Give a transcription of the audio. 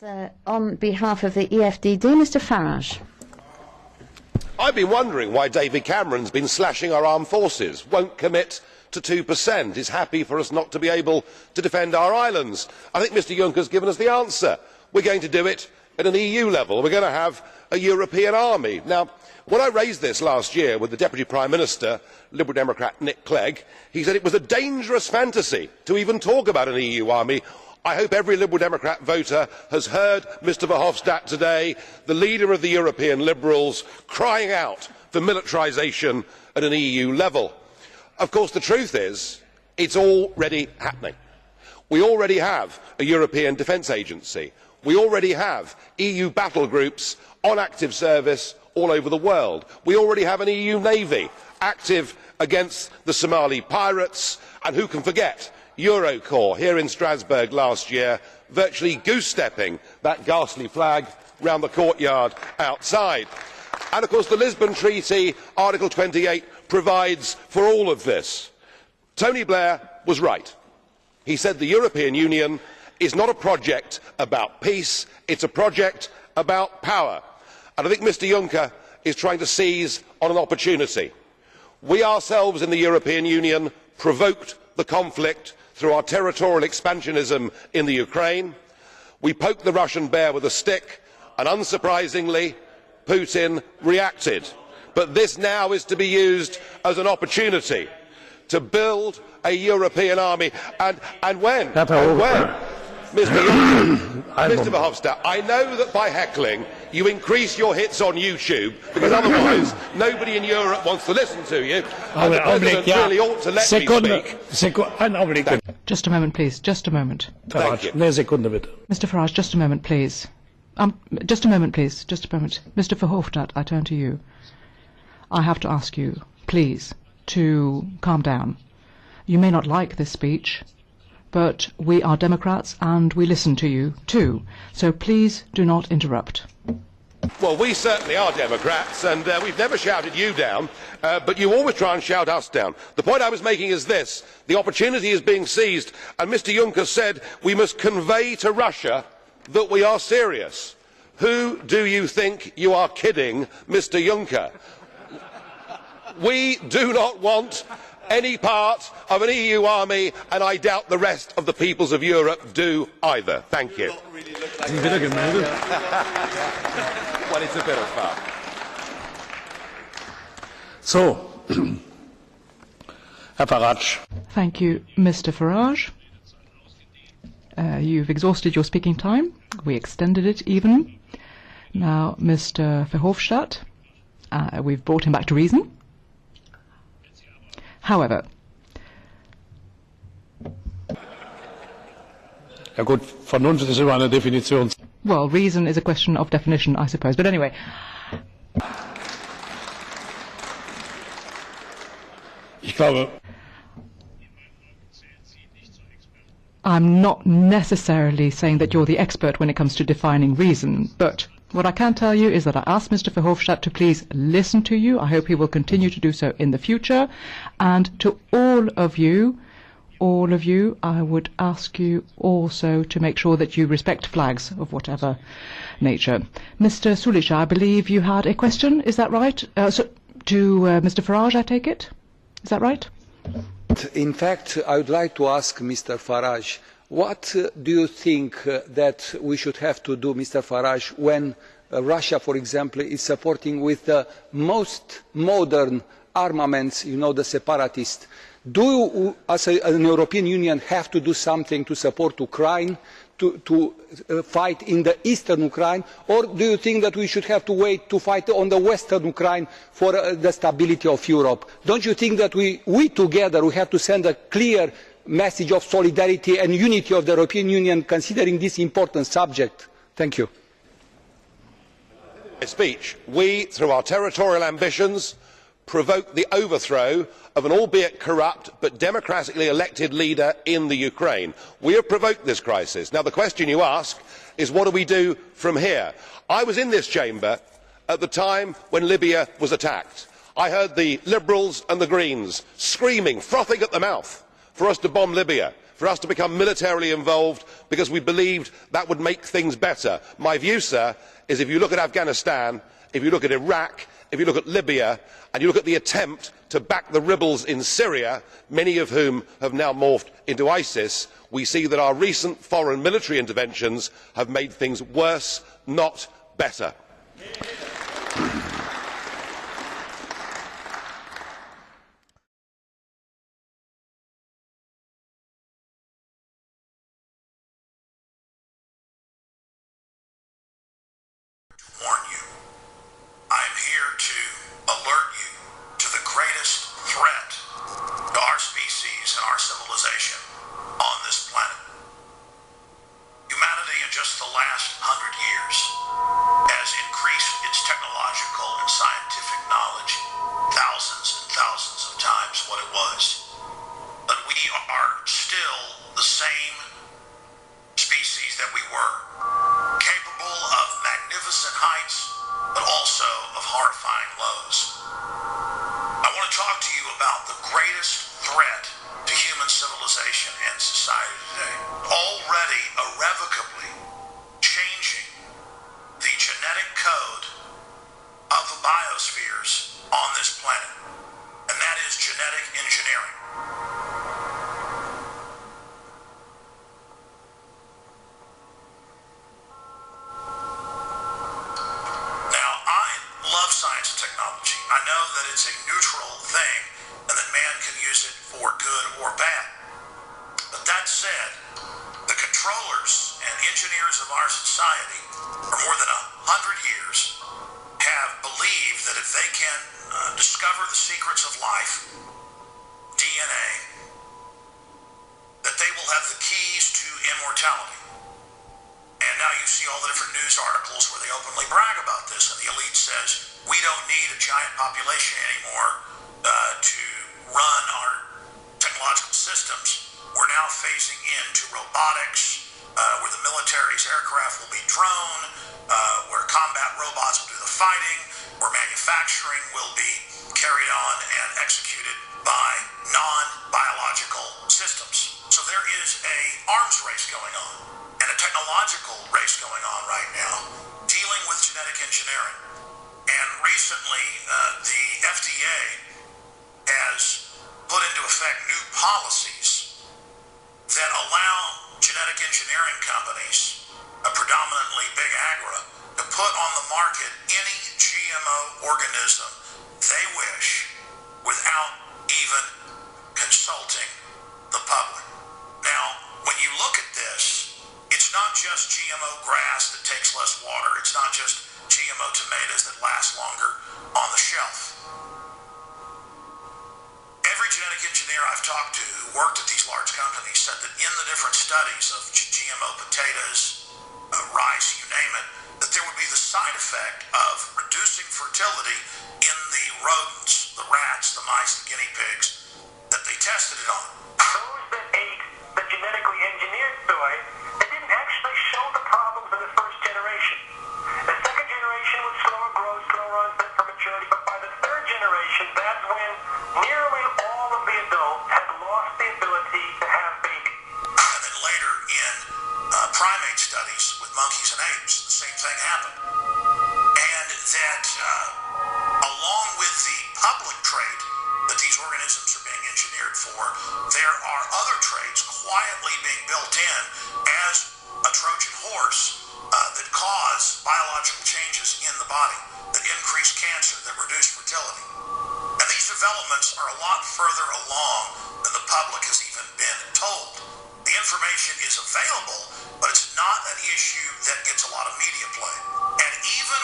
On behalf of the EFDD, Mr Farage. I've been wondering why David Cameron's been slashing our armed forces, won't commit to 2%, is happy for us not to be able to defend our islands. I think Mr Juncker's given us the answer. We're going to do it at an EU level. We're going to have a European army. Now, when I raised this last year with the Deputy Prime Minister, Liberal Democrat Nick Clegg, he said it was a dangerous fantasy to even talk about an EU army. I hope every Liberal Democrat voter has heard Mr Verhofstadt today, the leader of the European Liberals, crying out for militarisation at an EU level. Of course, the truth is, it's already happening. We already have a European Defence Agency. We already have EU battle groups on active service all over the world. We already have an EU Navy active against the Somali pirates, and who can forget Eurocorps here in Strasbourg last year, virtually goose-stepping that ghastly flag round the courtyard outside. And of course the Lisbon Treaty, Article 28, provides for all of this. Tony Blair was right. He said the European Union is not a project about peace, it's a project about power. And I think Mr Juncker is trying to seize on an opportunity. We ourselves in the European Union provoked the conflict through our territorial expansionism in the Ukraine. We poked the Russian bear with a stick, and unsurprisingly, Putin reacted. But this now is to be used as an opportunity to build a European army. And when? Mr Verhofstadt, I know that by heckling you increase your hits on YouTube, because otherwise nobody in Europe wants to listen to you, and the President really ought to let me speak. Just a moment, please. Just a moment. Thank you. Mr Farage, just a moment, please. Just a moment, please. Just a moment. Mr Verhofstadt, I turn to you. I have to ask you, please, to calm down. You may not like this speech, but we are Democrats and we listen to you too. So please do not interrupt. Well, we certainly are Democrats, and we've never shouted you down, but you always try and shout us down. The point I was making is this: the opportunity is being seized, and Mr Juncker said we must convey to Russia that we are serious. Who do you think you are kidding, Mr Juncker? We do not want any part of an EU army, and I doubt the rest of the peoples of Europe do either. Thank you. Well, it's a bit of fun. So, Herr Farage. Thank you, Mr Farage. You've exhausted your speaking time. We extended it even. Now, Mr Verhofstadt, we've brought him back to reason. However, ja gut, Vernunft ist immer eine Definition. Well, reason is a question of definition, I suppose. But anyway, Ich glaube, I'm not necessarily saying that you're the expert when it comes to defining reason, but what I can tell you is that I asked Mr Verhofstadt to please listen to you. I hope he will continue to do so in the future. And to all of you, I would ask you also to make sure that you respect flags of whatever nature. Mr Sulic, I believe you had a question, is that right? To Mr Farage, I take it? Is that right? In fact, I would like to ask Mr Farage, what do you think that we should have to do, Mr Farage, when Russia, for example, is supporting with the most modern armaments, you know, the separatists? Do you, as an European Union, have to do something to support Ukraine, to fight in the eastern Ukraine, or do you think that we should have to wait to fight on the western Ukraine for the stability of Europe? Don't you think that we together have to send a clear message of solidarity and unity of the European Union considering this important subject? Thank you. Speech. We, through our territorial ambitions, provoked the overthrow of an albeit corrupt but democratically elected leader in the Ukraine. We have provoked this crisis. Now the question you ask is, what do we do from here? I was in this chamber at the time when Libya was attacked. I heard the Liberals and the Greens screaming, frothing at the mouth, for us to bomb Libya, for us to become militarily involved because we believed that would make things better. My view, sir, is if you look at Afghanistan, if you look at Iraq, if you look at Libya, and you look at the attempt to back the rebels in Syria, many of whom have now morphed into ISIS, we see that our recent foreign military interventions have made things worse, not better. Warn you, I am here to alert you to the greatest threat to our species and our civilization on this planet. Humanity in just the last 100 years has increased its technological and scientific knowledge thousands and thousands of times what it was. But we are still the same species that we were, capable of magnificent heights, but also of horrifying lows. I want to talk to you about the greatest threat to human civilization and society today, already irrevocably changing the genetic code of the biospheres on this planet, and that is genetic engineering. Now, I love science and technology. I know that it's a neutral thing and that man can use it for good or bad. But that said, the controllers and engineers of our society for more than 100 years have believed that if they can discover the secrets of life, DNA, that they will have the keys to immortality. And now you see all the different news articles where they openly brag about this, and the elite says, we don't need a giant population anymore to run our technological systems. We're now phasing into robotics, where the military's aircraft will be drone, where combat robots will do the fighting, where manufacturing will be carried on and executed by non-biological systems. So there is an arms race going on and a technological race going on right now, dealing with genetic engineering. And recently, the FDA has put into effect new policies that allow genetic engineering companies, predominantly Big Agri, to put on the market any GMO organism they wish without even consulting the public. Now, when you look at this, it's not just GMO grass that takes less water. It's not just GMO tomatoes that last longer on the shelf. Every genetic engineer I've talked to who worked at these large companies said that in the different studies of GMO potatoes, rice, you name it, that there would be the side effect of reducing fertility in the rodents, the rats, the mice, the guinea pigs that they tested it on. Those that ate the genetically engineered soy, it didn't actually show the problems in the first generation. The second generation would slower growth, slower onset for maturity, but by the third generation, that's when nearly all of the adults had lost the ability to have babies. And then later in primate studies with monkeys and apes, the same thing happened. And that along with the public trait that these organisms are being engineered for, there are other traits quietly being built in as a Trojan horse that cause biological changes in the body, that increase cancer, that reduce fertility. And these developments are a lot further along than the public has even been told. The information is available, but it's not an issue that gets a lot of media play. And even